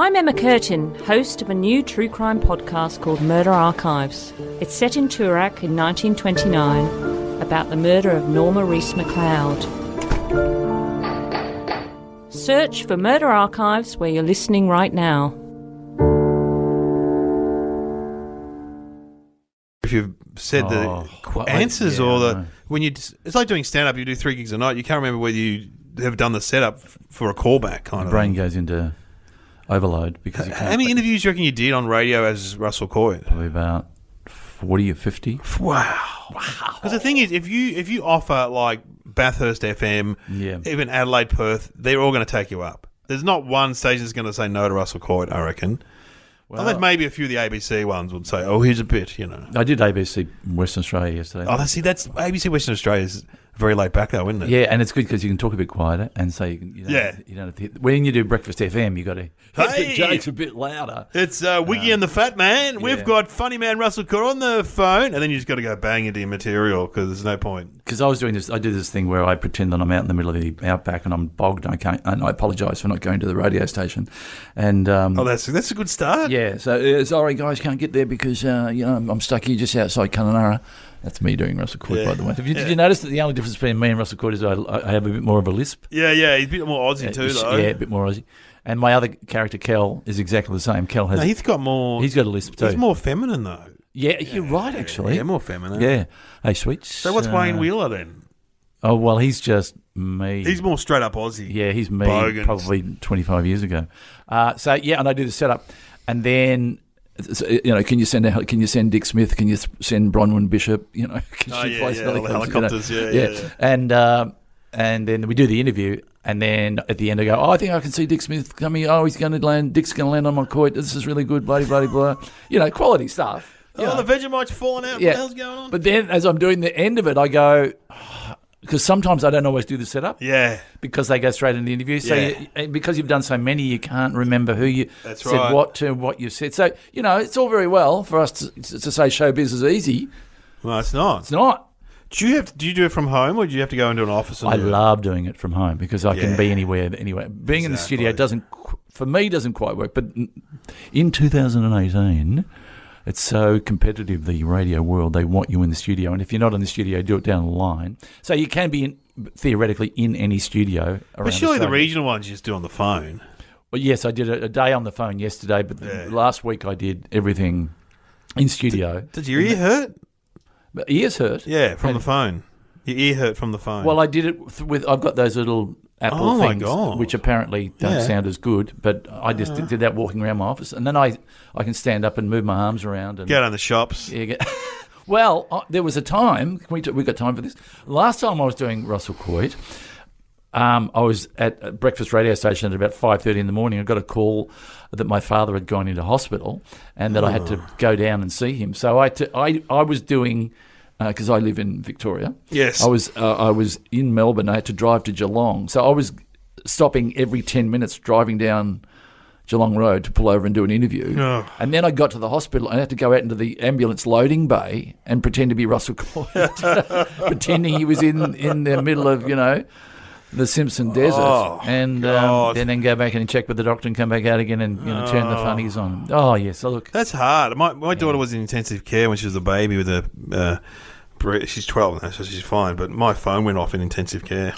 I'm Emma Curtin, host of a new true crime podcast called Murder Archives. It's set in Toorak in 1929 about the murder of Norma Reese McLeod. Search for Murder Archives where you're listening right now. If you've said the answers or the... when you, it's like doing stand-up, you do 3 gigs a night, you can't remember whether you have done the setup for a callback kind of brain thing. goes into overload because you can't... How many interviews do you reckon you did on radio as Russell Coit? Probably about 40 or 50. Wow. Because the thing is, if you offer like Bathurst FM, even Adelaide, Perth, they're all going to take you up. There's not one station that's going to say no to Russell Coit, I reckon. Well, unless maybe a few of the ABC ones would say, "Oh, here's a bit," you know. I did ABC Western Australia yesterday. Oh, that's ABC Western Australia is very laid back though, isn't it? Yeah, and it's good because you can talk a bit quieter, and so you don't have to hit, when you do Breakfast FM, you got to hit the jokes a bit louder. It's Wiggy and the Fat Man. Yeah. We've got funny man Russell Coit on the phone, and then you just got to go bang into your material because there's no point. Because I do this thing where I pretend that I'm out in the middle of the outback and I'm bogged and I apologise for not going to the radio station. And that's a good start. Yeah, so sorry guys, can't get there because I'm stuck here just outside Kununurra. That's me doing Russell Coit, by the way. Did you notice that the only difference between me and Russell Coit is I have a bit more of a lisp? Yeah, he's a bit more Aussie too, though. Yeah, a bit more Aussie. And my other character, Kel, is exactly the same. Kel has. No, he's got more. He's got a lisp too. He's more feminine though. Yeah, you're right, actually. Yeah, more feminine. Yeah. Hey, sweets. So what's Wayne Wheeler then? Oh, well, he's just me. He's more straight up Aussie. Yeah, he's me. Bogans. Probably 25 years ago. And I do the setup, and then. Can you send Dick Smith? Can you send Bronwyn Bishop? Can she fly helicopters? And then we do the interview, and then at the end I go, I think I can see Dick Smith coming. Oh, Dick's going to land on my Coit. This is really good. Blah blah blah. Quality stuff. The Vegemite's falling out. What the hell's going on? But then as I'm doing the end of it, I go. Because sometimes I don't always do the setup. Yeah. Because they go straight into the interview. So because you've done so many, you can't remember who you said what to, what you said. So, it's all very well for us to say showbiz is easy. Well, it's not. It's not. Do you do it from home or do you have to go into an office? I love doing it from home because I can be anywhere. Being in the studio doesn't quite work. But in 2018... it's so competitive, the radio world. They want you in the studio. And if you're not in the studio, do it down the line. So you can be, theoretically, in any studio around But surely Australia. the regional ones you just do on the phone. Well, yes, I did a day on the phone yesterday, but last week I did everything in studio. Did your ear hurt? Ears hurt? Yeah, from the phone. Your ear hurt from the phone. Well, I did it with... I've got those little... Apple things, which apparently don't sound as good, but I just did that walking around my office, and then I can stand up and move my arms around and go down the shops. Yeah, well, there was a time we got time for this. Last time I was doing Russell Coit, I was at a breakfast radio station at about 5:30 in the morning. I got a call that my father had gone into hospital and that I had to go down and see him. So I was doing. Because I live in Victoria. Yes. I was in Melbourne. I had to drive to Geelong. So I was stopping every 10 minutes driving down Geelong Road to pull over and do an interview. Oh. And then I got to the hospital and I had to go out into the ambulance loading bay and pretend to be Russell Coit, pretending he was in the middle of, the Simpson Desert. And then go back and check with the doctor and come back out again and turn the funnies on. Oh, yes. So look. That's hard. My daughter was in intensive care when she was a baby with a... She's 12 now, so she's fine. But my phone went off in intensive care.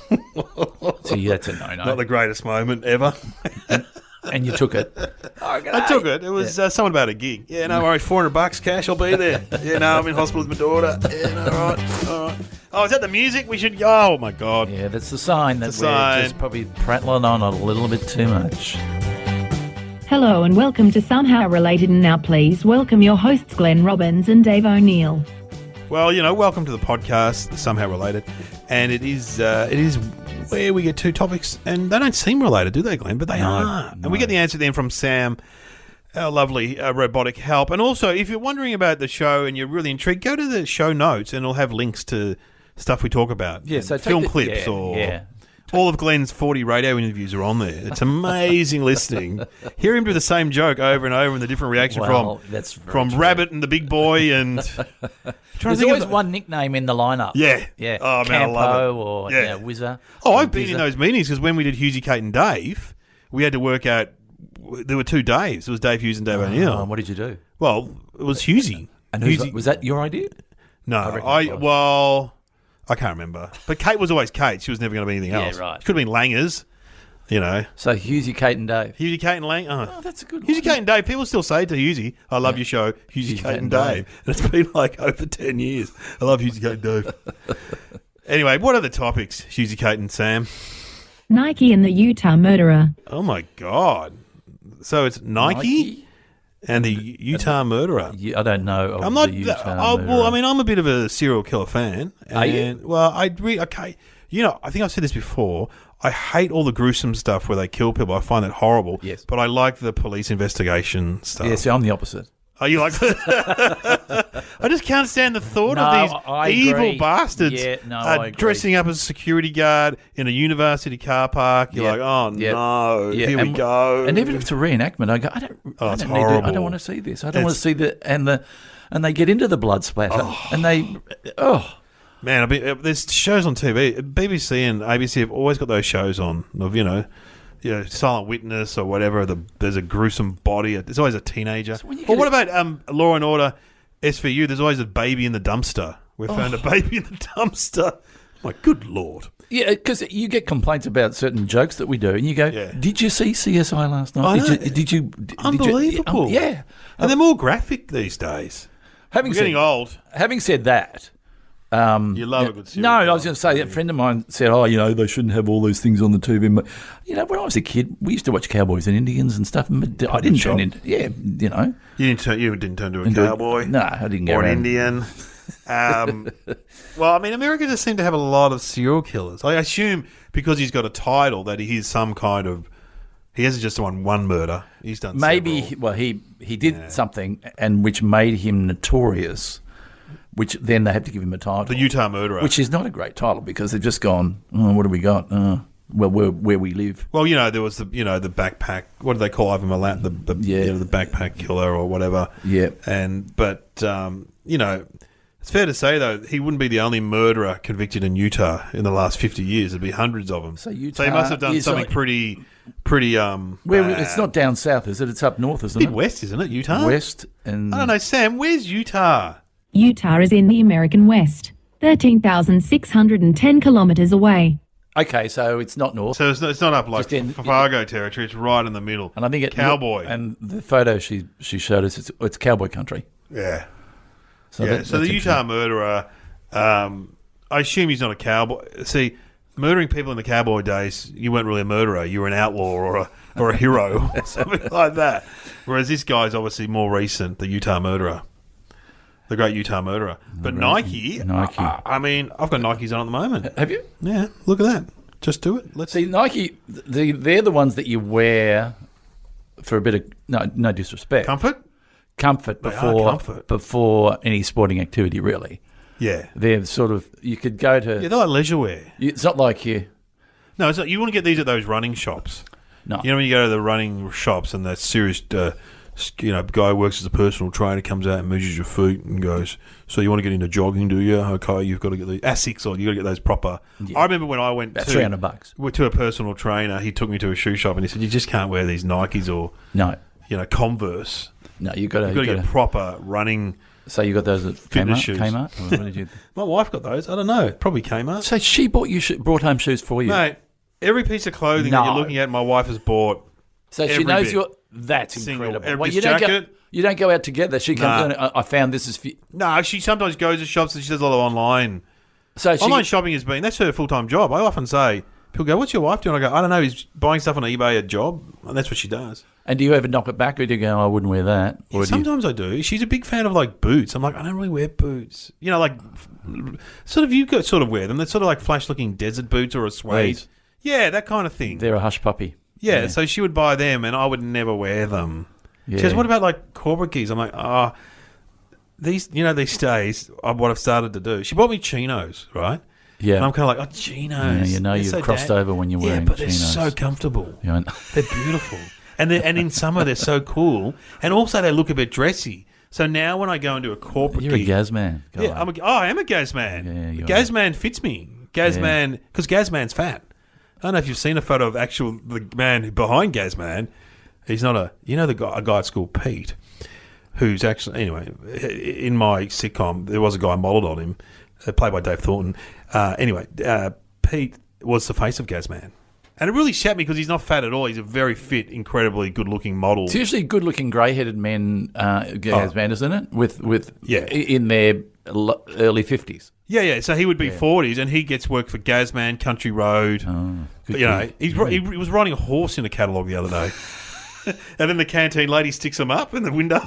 See, that's a no-no. Not the greatest moment ever. And you took it. I took it. It was someone about a gig. Yeah, no worries. $400 cash. I'll be there. Yeah, no, I'm in hospital with my daughter. Yeah, no, all right. Oh, is that the music? We should. Oh my God. Yeah, that's the sign that we're just probably prattling on a little bit too much. Hello and welcome to Somehow Related, and now please welcome your hosts Glenn Robbins and Dave O'Neill. Well, welcome to the podcast, Somehow Related, and it is where we get two topics, and they don't seem related, do they, Glenn? But they are. And we get the answer then from Sam, our lovely robotic help. And also, if you're wondering about the show and you're really intrigued, go to the show notes, and it'll have links to stuff we talk about. Yeah, so film clips or... All of Glenn's 40 radio interviews are on there. It's amazing listening. Hear him do the same joke over and over and the different reaction from Rabbit and the Big Boy and... There's always one nickname in the lineup. Yeah. Yeah. Oh, man, I love it. Or Whizzer. Oh, I've been in those meetings because when we did Husey, Kate and Dave, we had to work out there were two Daves. It was Dave Hughes and Dave O'Neill. What did you do? Well, it was Hughesy. And Hughesy- was that your idea? No, reckon it was. I can't remember. But Kate was always Kate. She was never going to be anything Yeah, else. right. She could have been Langers, So Hughesy, Kate and Dave. Hughesy, Kate and Lang. Oh, that's a good Hughesy, one. Kate and Dave. People still say to Hughesy, I love your show, Hughesy, Kate and Dave. And it's been like over 10 years. I love Hughesy, Kate and Dave. Anyway, what are the topics, Hughesy, Kate and Sam? Nike and the Utah murderer. Oh, my God. So it's Nike? And the Utah murderer. Yeah, I don't know. I'm not. The Utah Well, murderer. I mean, I'm a bit of a serial killer fan. Are you? And, well, okay. I think I've said this before. I hate all the gruesome stuff where they kill people. I find that horrible. Yes. But I like the police investigation stuff. Yeah, see, I'm the opposite. Oh, you like that? I just can't stand the thought No, of I these evil agree. bastards Yeah, no, I agree. dressing up as a security guard in a university car park. You're Yeah. like, oh, Yeah. no, Yeah, here we go. And even if it's a reenactment, I go, I don't it's need to, I horrible. don't want to see this. I don't want to see and they get into the blood splatter, and they, Man, there's shows on TV. BBC and ABC have always got those shows on of, Silent Witness or whatever. There's a gruesome body. There's always a teenager. when you Or get what about Law and Order SVU? There's always a baby in the dumpster. We found a baby in the dumpster. My good Lord. yeah, because you get complaints about certain jokes that we do, and you go, Yeah. "Did you see CSI last night? I know. Did you? Unbelievable. Yeah." And they're more graphic these days. Having We're getting said, old. having said that. You love a good serial No, I killer. was going to say, a friend of mine said, they shouldn't have all those things on the TV. But, when I was a kid, we used to watch Cowboys and Indians and stuff. And I didn't turn into, You didn't turn to a cowboy. No, I didn't go Or an around. Indian. Well, I mean, America just seem to have a lot of serial killers. I assume because he's got a title that he is some kind of. He hasn't just done one murder. He's done Maybe, several. he did something and which made him notorious, which then they had to give him a title. The Utah murderer. Which is not a great title because they've just gone, what do we got? Where we live. Well, there was the backpack. What do they call Ivan Milat? The backpack killer or whatever. Yeah. But it's fair to say though he wouldn't be the only murderer convicted in Utah in the last 50 years. There'd be hundreds of them. So Utah he must have done is something like- pretty. Where it's not down south, is it? It's up north, isn't it? Midwest, isn't it? Utah. West and I don't know, Sam. Where's Utah? Utah is in the American West, 13,610 kilometers away. Okay, so it's not north. So it's not up like Just in- Fargo territory. It's right in the middle. And I think cowboy. And the photo she showed us, it's cowboy country. Yeah. So So that's the Utah murderer, I assume he's not a cowboy. See, murdering people in the cowboy days, you weren't really a murderer. You were an outlaw or a hero or something like that. Whereas this guy's obviously more recent, the Utah murderer. The great Utah murderer. But Nike. I mean, I've got Nikes on at the moment. Have you? Yeah, look at that. Just do it. Let's See, Nike, they're the ones that you wear for a bit of, no disrespect. Comfort They are before comfort. before any sporting activity, really. Yeah. They're sort of, you could go to, Yeah, they're like leisure wear. it's not like you, No, it's not. You want to get these at those running shops. no. You know when you go to the running shops and that serious, guy who works as a personal trainer comes out and measures your feet and goes, so you want to get into jogging, do you? Okay, you've got to get the Asics on. You've got to get those proper. Yeah. I remember when I went About to $300. to a personal trainer, he took me to a shoe shop and he said, you just can't wear these Nikes or, No. Converse. No, you've got You've got to to, get proper running. so you got those at Fitness Kmart? shoes. Kmart? Or what did you? My wife got those. I don't know. Probably Kmart. So she brought home shoes for you. Mate, every piece of clothing that No. you're looking at, my wife has bought. So she every knows bit. that's Single. incredible. This you don't jacket. you don't go out together. She comes Nah. in. I found this is. No, she sometimes goes to shops and she does a lot of online. So she, Online shopping that's her full-time job. I often say, people go, what's your wife doing? I go, I don't know, he's buying stuff on eBay a job. And that's what she does. and do you ever knock it back, or do you go, I wouldn't wear that? Or do you, Sometimes I do. She's a big fan of like boots. I'm like, I don't really wear boots. Like sort of you could sort of wear them. They're sort of like flash-looking desert boots or a suede. These. Yeah, that kind of thing. they're a hush puppy. Yeah, so she would buy them and I would never wear them. Yeah. She goes, what about like corporate geese? I'm like, these days, what I've started to do. She bought me chinos, right? Yeah. And I'm kind of like, chinos. Yeah, They're you've so crossed over when you're wearing Yeah, but chinos. they're so comfortable. You know, They're beautiful. and in summer, they're so cool. And also, they look a bit dressy. So now when I go into a corporate you're a gig, Gaz man. Go yeah, on. I am a Gaz man. Yeah, you Gaz man fits me. Gaz man, because Gaz man's fat. I don't know if you've seen a photo of the man behind Gaz man. He's not a guy at school, Pete, who's actually, anyway, in my sitcom, there was a guy modelled on him, played by Dave Thornton. Pete was the face of Gazman. And it really shat me because he's not fat at all. He's a very fit, incredibly good-looking model. It's usually good-looking, grey-headed men, Gazman, isn't it? With Yeah. in their early 50s. Yeah. So he would be 40s, and he gets work for Gazman, Country Road. He was riding a horse in a catalogue the other day. And then the canteen lady sticks him up in the window.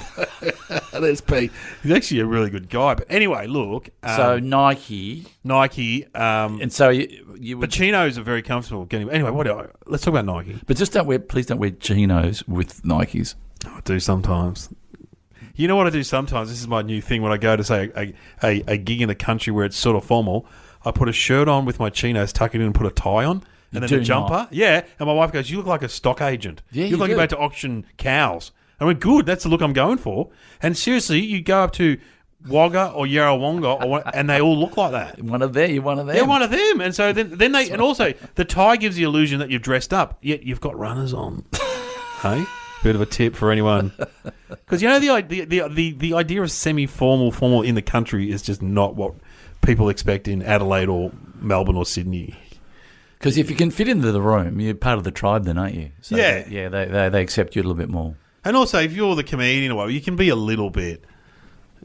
There's Pete. He's actually a really good guy. But anyway, look. So Nike. And so you would... But chinos are very comfortable getting... Anyway, let's talk about Nike. But just please don't wear chinos with Nikes. I do sometimes. You know what I do sometimes? This is my new thing when I go to, say, a gig in the country where it's sort of formal. I put a shirt on with my chinos, tuck it in and put a tie on. And then the jumper. Not. Yeah. And my wife goes, you look like a stock agent. Yeah, you look like you're about to auction cows. I went, good. That's the look I'm going for. And seriously, you go up to Wagga or Yarrawonga and they all look like that. You're one of them. They're one of them. And so then they... And also, the tie gives the illusion that you've dressed up, yet you've got runners on. Hey? Bit of a tip for anyone. Because, you know, the idea of semi-formal in the country is just not what people expect in Adelaide or Melbourne or Sydney. Because if you can fit into the room, you're part of the tribe then, aren't you? So Yeah. They accept you a little bit more. And also, if you're the comedian or whatever, you can be a little bit,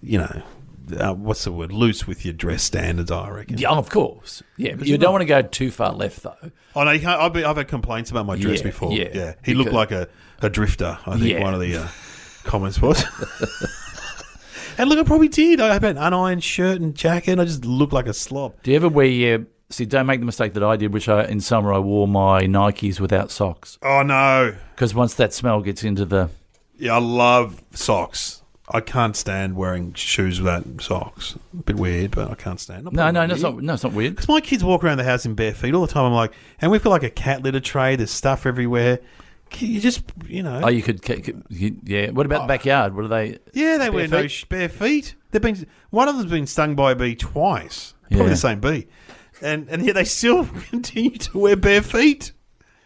what's the word, loose with your dress standards, I reckon. Yeah, of course. Yeah, but you don't want to go too far left, though. Oh, no, you can't. I've had complaints about my dress before. Yeah. He looked like a drifter, I think one of the comments was. And look, I probably did. I had an unironed shirt and jacket, and I just looked like a slob. Do you ever wear your... See, don't make the mistake that I did, which in summer I wore my Nikes without socks. Oh, no. Because once that smell gets into the... Yeah, I love socks. I can't stand wearing shoes without socks. A bit weird, but I can't stand it. No, it's not weird. Because my kids walk around the house in bare feet all the time. I'm like, and we've got like a cat litter tray. There's stuff everywhere. You just, Oh, you could... Yeah. What about the backyard? What are they... Yeah, they wear no bare feet. One of them's been stung by a bee twice. Probably the same bee. And yet they still continue to wear bare feet.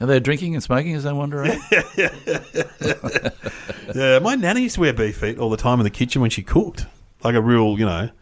Are they drinking and smoking as they wander around? Yeah, my nanny used to wear bare feet all the time in the kitchen when she cooked. Like a real, I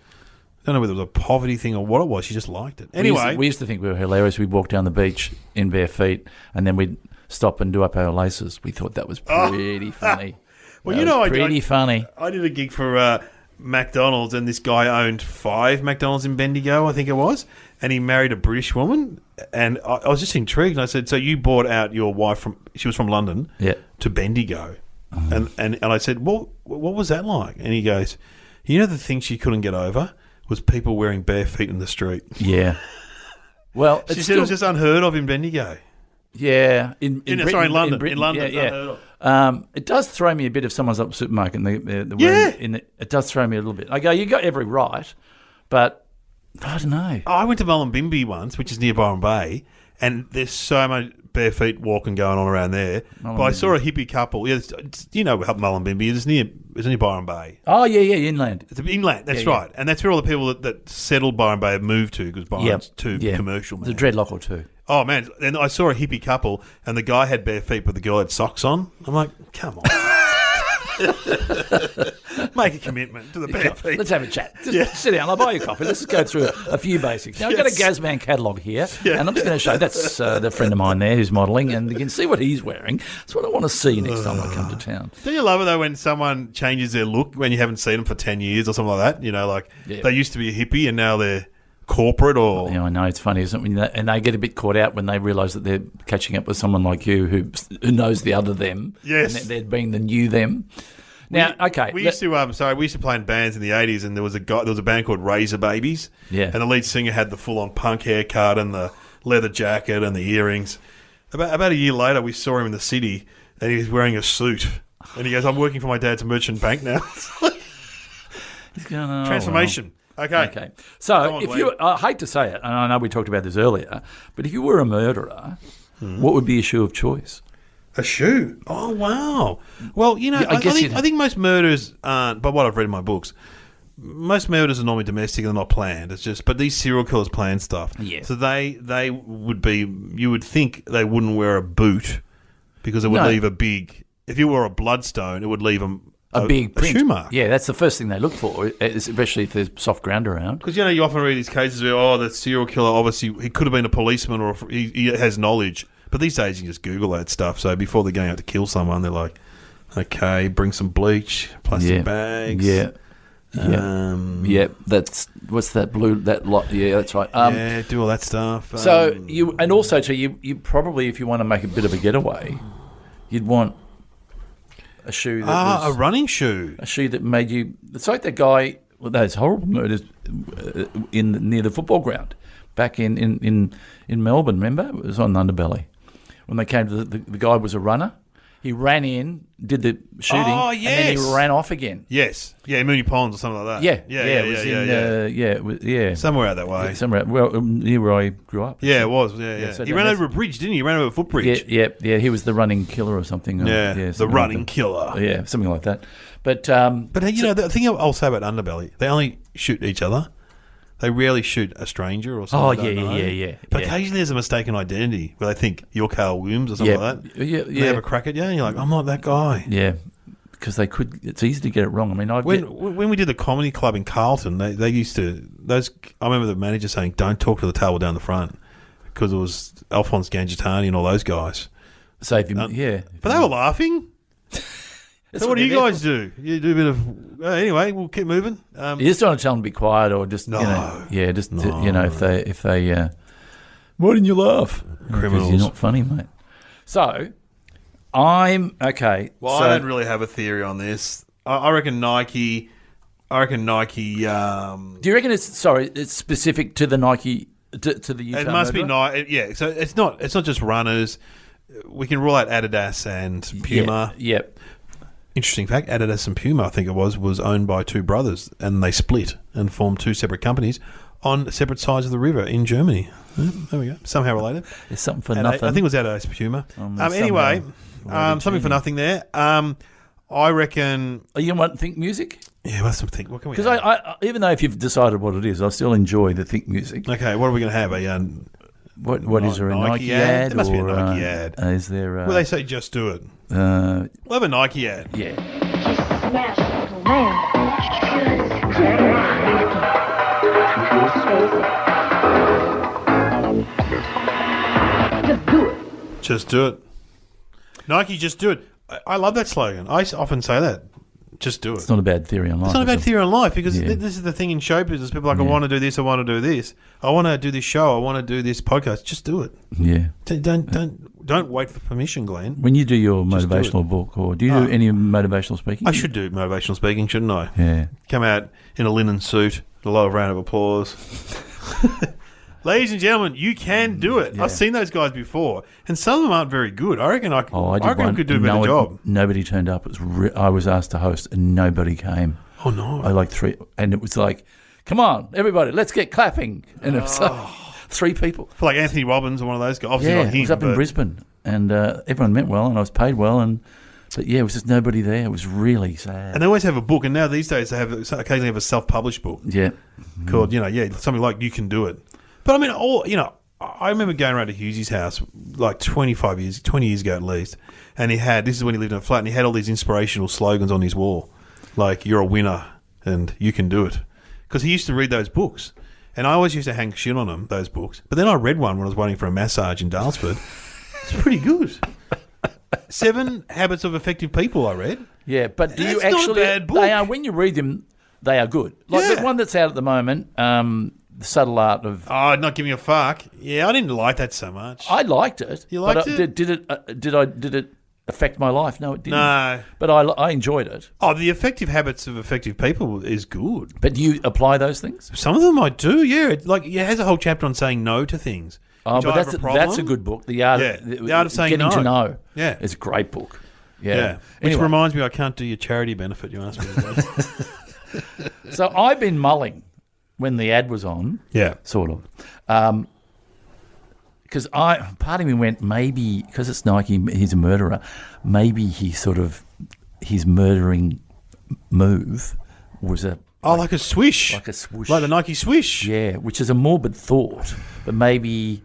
don't know whether it was a poverty thing or what it was. She just liked it. Anyway. We used to think we were hilarious. We'd walk down the beach in bare feet and then we'd stop and do up our laces. We thought that was pretty funny. Well, pretty funny. I did a gig for McDonald's, and this guy owned 5 McDonald's in Bendigo, I think it was, and he married a British woman, and I was just intrigued, and I said, so you bought out your wife she was from London, to Bendigo, and I said, well, what was that like? And he goes, the thing she couldn't get over was people wearing bare feet in the street. Yeah. Well, she said it was just unheard of in Bendigo. Yeah, in London. Britain, in London, yeah. It does throw me a bit if someone's up at the supermarket and it does throw me a little bit. I go, you got every right, but I don't know. I went to Mullumbimby once, which is near Byron Bay, and there's so much bare feet walking going on around there. But I saw a hippie couple. Yeah, Mullumbimby? It's near Byron Bay. Oh, yeah, inland. It's inland, that's right. And that's where all the people that settled Byron Bay have moved to, because Byron's too commercial. Man. It's a dreadlock or two. Oh, man. And I saw a hippie couple, and the guy had bare feet, but the girl had socks on. I'm like, come on. Make a commitment to the bare feet. Let's have a chat. Just sit down. I'll buy you a coffee. Let's just go through a few basics. Now, I've got a Gazman catalogue here, and I'm just going to show. That's the friend of mine there who's modelling, and you can see what he's wearing. That's what I want to see next time I come to town. Don't you love it, though, when someone changes their look when you haven't seen them for 10 years or something like that? They used to be a hippie, and now they're corporate or... Yeah, I know. It's funny, isn't it? And they get a bit caught out when they realise that they're catching up with someone like you who knows the other them. Yes. And they're being the new them. Now, we used to play in bands in the 80s, and there was a band called Razor Babies. Yeah. And the lead singer had the full-on punk haircut and the leather jacket and the earrings. About a year later, we saw him in the city, and he was wearing a suit. And he goes, I'm working for my dad's merchant bank now. He's going, transformation. Well. Okay. So, I hate to say it, and I know we talked about this earlier, but if you were a murderer, what would be your shoe of choice? A shoe? Oh, wow. Well, I think most murders aren't, by what I've read in my books, most murders are normally domestic and they're not planned. It's just, but these serial killers plan stuff. Yeah. So you would think they wouldn't wear a boot because it would leave a big if you wore a bloodstone, it would leave a big print. shoe mark. Yeah, that's the first thing they look for, especially if there's soft ground around. Because, you often read these cases where, the serial killer, obviously, he could have been a policeman or he has knowledge. But these days, you can just Google that stuff. So before they're going out to kill someone, they're like, okay, bring some bleach, plastic bags. Yeah. That's what's that blue that lot? Yeah, that's right. Do all that stuff. You probably, if you want to make a bit of a getaway, you'd want a shoe that was a running shoe, a shoe that made you. It's like that guy with those horrible murders near the football ground back in Melbourne. Remember, it was on Underbelly when they came to the guy was a runner. He ran in, did the shooting, and then he ran off again. Yes. Yeah, Mooney Ponds or something like that. It was somewhere out that way. Somewhere, near where I grew up. Yeah, it was. Yeah. So he ran over a bridge, didn't he? He ran over a footbridge. Yeah. He was the running killer or something. The running killer. Yeah, something like that. But the thing I'll say about Underbelly, they only shoot each other. They rarely shoot a stranger or something. Yeah. But occasionally there's a mistaken identity where they think you're Carl Williams or something like that. Yeah. They have a crack at you and you're like, I'm not that guy. Yeah, because they could. It's easy to get it wrong. I mean, when we did the comedy club in Carlton, they used to I remember the manager saying, "Don't talk to the table down the front," because it was Alphonse Gangitani and all those guys. But they were laughing. So what do you guys do? You do a bit of... anyway, we'll keep moving. You just want to tell them to be quiet or just... if they... why didn't you laugh? Criminals. Because you're not funny, mate. So, I'm... Okay. Well, I don't really have a theory on this. I reckon Nike... do you reckon it's specific to the Nike... to the Utah It must be murderer? Nike. Yeah, so it's not just runners. We can rule out Adidas and Puma. Yep. Interesting fact, Adidas and Puma, I think it was owned by two brothers, and they split and formed two separate companies on separate sides of the river in Germany. There we go. Somehow related. There's something for nothing. I think it was Adidas Puma. Anyway, something for nothing there. I reckon... Are you want Think Music? Yeah, let's think. What can we Because I even though if you've decided what it is, I still enjoy the Think Music. Okay, what are we going to have? What is there, a Nike ad? There must be a Nike ad. Is there... Well, they say just do it. we'll have a Nike ad. Yeah. Smash, little man. Just do it. Just do it. Nike, just do it. I love that slogan. I often say that. Just do it. It's not a bad theory on life. It's not a bad theory on life because this is the thing in show business. People are like, I want to do this, I want to do this. I want to do this show, I want to do this podcast. Just do it. Yeah. Don't wait for permission, Glenn. When you do your motivational book, or do you do any motivational speaking? I should do motivational speaking, shouldn't I? Yeah. Come out in a linen suit, a low round of applause. Ladies and gentlemen, you can do it. Yeah. I've seen those guys before, and some of them aren't very good. I reckon I could do a better job. Nobody turned up. I was asked to host, and nobody came. Oh, no. I like three, and it was like, come on, everybody, let's get clapping. And it was like 3 people. I feel like Anthony Robbins or one of those guys. Obviously not him, it was up in Brisbane, and everyone meant well, and I was paid well, but yeah, it was just nobody there. It was really sad. And they always have a book, and now these days they occasionally have a self-published book. Yeah. Called, something like You Can Do It. But I mean, I remember going around to Hughesy's house like 20 years ago at least, and this is when he lived in a flat, and he had all these inspirational slogans on his wall, like "You're a winner" and "You can do it," because he used to read those books, and I always used to hang shit on them, those books. But then I read one when I was waiting for a massage in Dalesford. It's pretty good. 7 Habits of Effective People. I read. Yeah, but do you That's not a actually? bad book. They are when you read them, they are good. Like the one that's out at the moment. The Subtle Art of... Oh, not giving a fuck. Yeah, I didn't like that so much. I liked it. You liked it? Did it affect my life? No, it didn't. No. But I enjoyed it. Oh, the Effective Habits of Effective People is good. But do you apply those things? Some of them I do, yeah. It has a whole chapter on saying no to things. Oh, but that's a good book. The Art of Saying Getting No. to Know. Yeah. It's a great book. Yeah. Yeah. Which Anyway. reminds me, I can't do your charity benefit you asked me to do. So I've been mulling when the ad was on. Yeah. Sort of. Because part of me went, maybe, because it's Nike, he's a murderer, maybe his murdering move was like a swish. Like a swoosh. Like the Nike swish. Yeah, which is a morbid thought, but maybe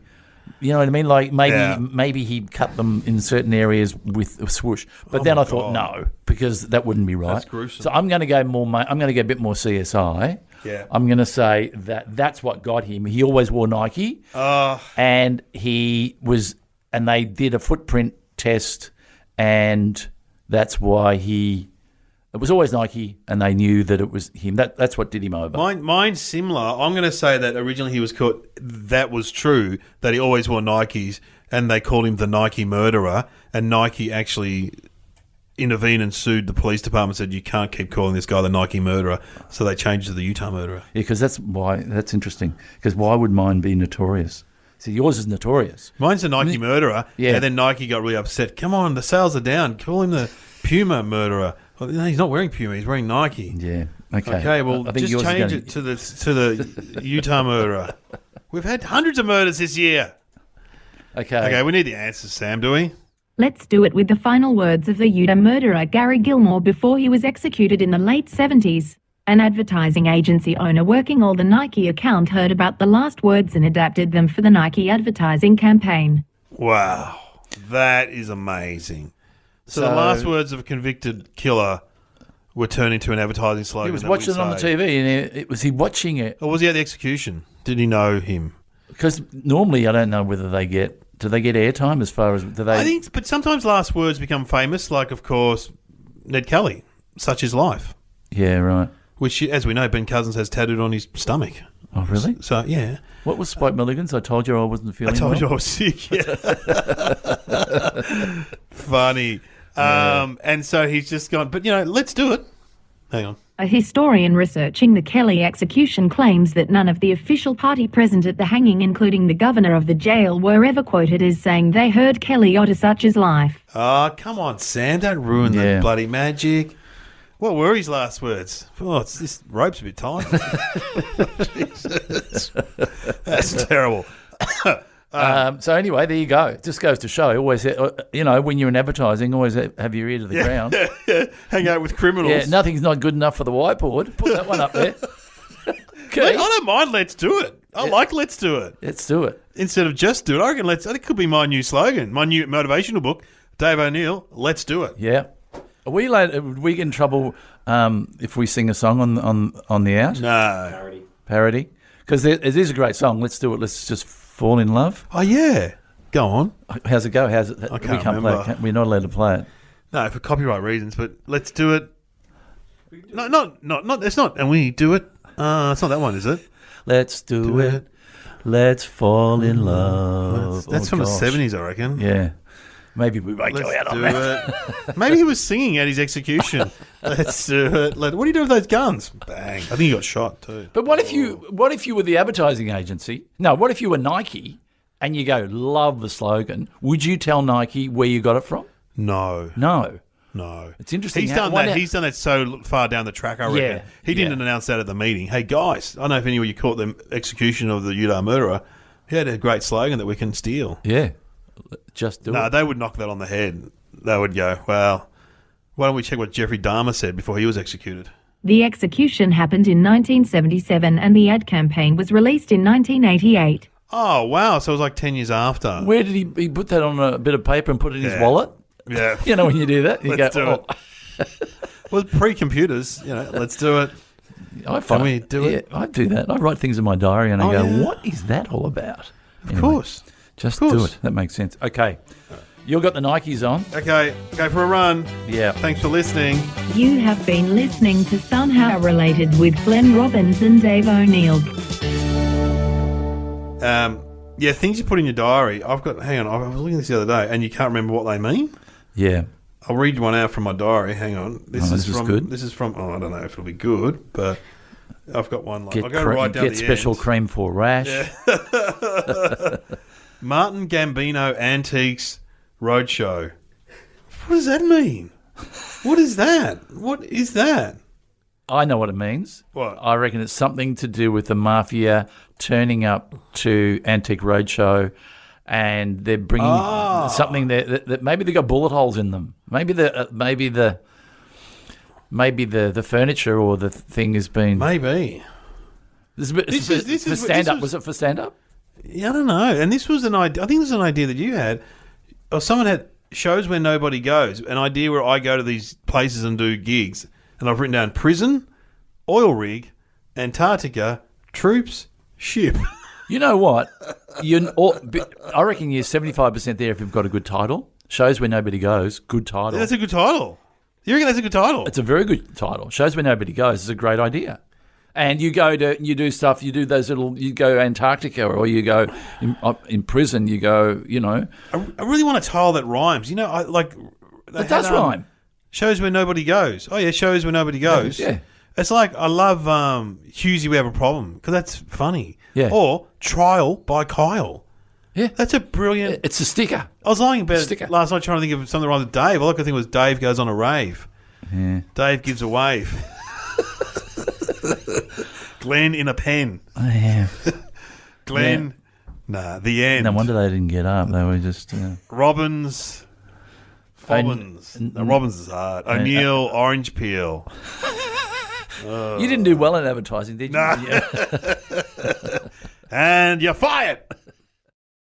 You know what I mean? Like Yeah. maybe he'd cut them in certain areas with a swoosh. But then my I thought God. no, because that wouldn't be right. That's gruesome. So I'm going to go more. I'm going to go a bit more CSI. Yeah. I'm going to say that's what got him. He always wore Nike, and and they did a footprint test, and that's why it was always Nike, and they knew that it was him. That's what did him over. Mine's similar. I'm going to say that originally he was caught. That was true, that he always wore Nikes, and they called him the Nike murderer, and Nike actually intervened and sued the police department, said you can't keep calling this guy the Nike murderer, so they changed it to the Utah murderer. Yeah, because that's interesting. Because why would mine be notorious? See, yours is notorious. Mine's the Nike murderer, Yeah. and then Nike got really upset. Come on, the sales are down. Call him the Puma murderer. Well, no, he's not wearing Puma. He's wearing Nike. Yeah. Okay. Okay, well, I think just yours is change going- it to the Utah murderer. We've had hundreds of murders this year. Okay, we need the answers, Sam, do we? Let's do it with the final words of the Utah murderer Gary Gilmore before he was executed in the late 70s. An advertising agency owner working all the Nike account heard about the last words and adapted them for the Nike advertising campaign. Wow, that is amazing. So the last words of a convicted killer were turned into an advertising slogan. He was that watching we it on the say. TV, and was he watching it? Or was he at the execution? Did he know him? Because normally I don't know whether they get airtime as far as do they. I think, but sometimes last words become famous, like, of course, Ned Kelly, Such Is Life, Yeah, right. which, as we know, Ben Cousins has tattooed on his stomach. Oh, really? So, yeah. What was Spike Milligan's? I told you I wasn't feeling I told well. you I was sick. Yeah. Funny. And so he's just gone, but, let's do it. Hang on. A historian researching the Kelly execution claims that none of the official party present at the hanging, including the governor of the jail, were ever quoted as saying they heard Kelly utter such as life. Oh, come on, Sam. Don't ruin the Yeah. bloody magic. What were his last words? Oh, this rope's a bit tight. Jesus. That's terrible. So anyway, there you go. It just goes to show, always, when you're in advertising, always have your ear to the ground. Hang out with criminals. Yeah, nothing's not good enough for the whiteboard. Put that one up there. Okay. I don't mind let's do it. I like let's do it. Let's do it. Instead of just do it, I reckon I think it could be my new slogan, my new motivational book, Dave O'Neill, let's do it. Yeah. Would we get in trouble if we sing a song on the out? No. Parody? Because it is a great song. Let's do it. Let's just fall in love. Oh, yeah. Go on. How's it go? How's it? I can't we can't remember. play it. We're not allowed to play it. No, for copyright reasons, but let's do it. No, not. It's not. And we do it. It's not that one, is it? Let's do it. Let's fall in love. That's from the 70s, I reckon. Yeah. Maybe we won't go Let's out on do that. it. Maybe he was singing at his execution. Let's do it. What do you do with those guns? Bang. I think he got shot too. But what if you were the advertising agency? No, what if you were Nike and you go, love the slogan? Would you tell Nike where you got it from? No. No. It's interesting He's how- done why that. not- He's done that so far down the track, I reckon. Yeah, He didn't yeah. announce that at the meeting. Hey, guys, I don't know if any of you caught the execution of the Utah murderer. He had a great slogan that we can steal. Yeah. Just do No, it. they would knock that on the head. They would go, well, why don't we check what Jeffrey Dahmer said before he was executed? The execution happened in 1977 and the ad campaign was released in 1988. Oh, wow. So it was like 10 years after. Where did he put that on a bit of paper and put it in his Yeah. wallet? Yeah. You know when you do that? You Let's go, do it. Well, pre-computers, let's do it. I find, we do it? Yeah, I do that. I write things in my diary and I go, yeah. what is that all about? Of course. Just Of do course. it. That makes sense. Okay. You've got the Nikes on. Okay, go for a run. Yeah. Thanks for listening. You have been listening to Somehow Related with Glenn Robbins and Dave O'Neill. Yeah, things you put in your diary. Hang on, I was looking at this the other day, and you can't remember what they mean. Yeah. I'll read one out from my diary. Hang on. This is from, good. This is from, I don't know if it'll be good, but I've got one. Get, I'll go right down get the special end. cream for rash. Martin Gambino Antiques Roadshow. What does that mean? What is that? What is that? I know what it means. What? I reckon it's something to do with the mafia turning up to Antique Roadshow and they're bringing something that maybe they got bullet holes in them. Maybe the furniture or the thing has been. Maybe. This is for stand up. was- Was it for stand up? Yeah, I don't know. And this was an idea. I think this was an idea that you had, or someone had. Shows where nobody goes. An idea where I go to these places and do gigs, and I've written down prison, oil rig, Antarctica, troops, ship. You know what? I reckon you're 75% there if you've got a good title. Shows where nobody goes. Good title. That's a good title. You reckon that's a good title? It's a very good title. Shows where nobody goes is a great idea. And you do stuff. You do those little. You go Antarctica, or you go in prison. You go. I really want a title that rhymes. I like. It does rhyme. Shows where nobody goes. Oh yeah, shows where nobody goes. Yeah. It's like I love Hughesy. We have a problem because that's funny. Yeah. Or Trial by Kyle. Yeah. That's a brilliant. It's a sticker. I was lying about it last night trying to think of something wrong with Dave. All I could think was Dave goes on a rave. Yeah. Dave gives a wave. Glenn in a pen. Oh, yeah. Glenn. Nah, the end. No wonder they didn't get up. They were just. Robbins. Fobbins. No, Robbins is hard. O'Neill, orange peel. You didn't do well in advertising, did you? Nah. Yeah. And you're fired.